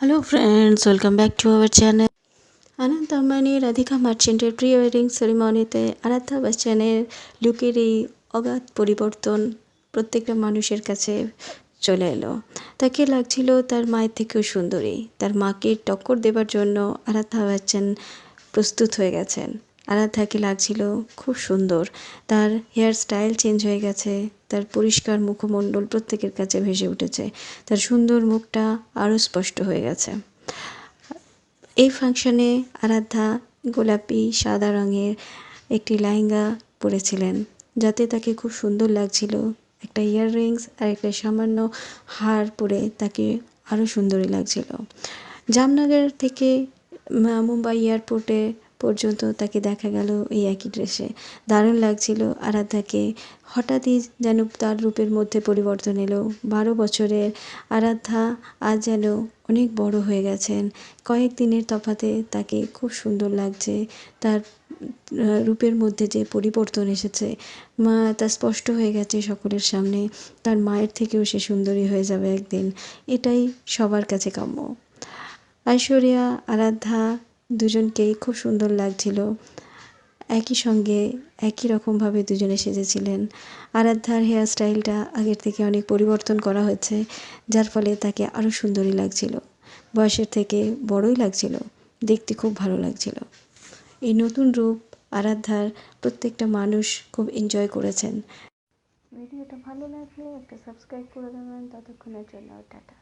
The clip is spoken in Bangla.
Hello friends, welcome back to our channel. Anand Ambani Radhika মার্চেন্টের প্রি ওয়েডিং সেরিমনিতে আরাধ্যা বচ্চনের লুকের এই অগাধ পরিবর্তন প্রত্যেকটা মানুষের কাছে চলে এলো। তাকে লাগছিল তার মায়ের থেকেও সুন্দরী। তার মাকে টক্কর দেবার জন্য আরাধ্যা বচ্চন প্রস্তুত হয়ে গেছেন। আরাধ্যাকে লাগছিল খুব সুন্দর। তার হেয়ার স্টাইল চেঞ্জ হয়ে গেছে, তার পরিষ্কার মুখমণ্ডল প্রত্যেকের কাছে ভেসে উঠেছে, তার সুন্দর মুখটা আরও স্পষ্ট হয়ে গেছে। এই ফাংশনে আরাধ্যা গোলাপি সাদা রঙের একটি লেহেঙ্গা পরেছিলেন, যাতে তাকে খুব সুন্দর লাগছিল। একটা ইয়াররিংস আর একটা সামান্য হার পরে তাকে আরও সুন্দরী লাগছিল। জামনগর থেকে মুম্বাই এয়ারপোর্টে পর্যন্ত তাকে দেখা গেল এই একই ড্রেসে। দারুণ লাগছিল আরাধ্যাকে। হঠাৎই যেন তার রূপের মধ্যে পরিবর্তন এলো। 12 বছরের আরাধ্যা আজ যেন অনেক বড় হয়ে গেছেন। কয়েক দিনের তফাতে তাকে খুব সুন্দর লাগছে। তার রূপের মধ্যে যে পরিবর্তন এসেছে তা স্পষ্ট হয়ে গেছে সকলের সামনে। তার মায়ের থেকেও সে সুন্দরী হয়ে যাবে একদিন, এটাই সবার কাছে কাম্য। ঐশ্বরিয়া আরাধ্যা দুজনকেই খুব সুন্দর লাগছিল। একই সঙ্গে একই রকমভাবে দুজনে সেজেছিলেন। আরাধ্যার হেয়ার স্টাইলটা আগের থেকে অনেক পরিবর্তন করা হয়েছে, যার ফলে তাকে আরও সুন্দরী লাগছিল। বয়সের থেকে বড়ই লাগছিল, দেখতে খুব ভালো লাগছিল। এই নতুন রূপ আরাধ্যার প্রত্যেকটা মানুষ খুব এনজয় করেছেন। ভিডিওটা ভালো লাগলে একটা সাবস্ক্রাইব করে দেবেন। ততক্ষণের জন্য টাটা।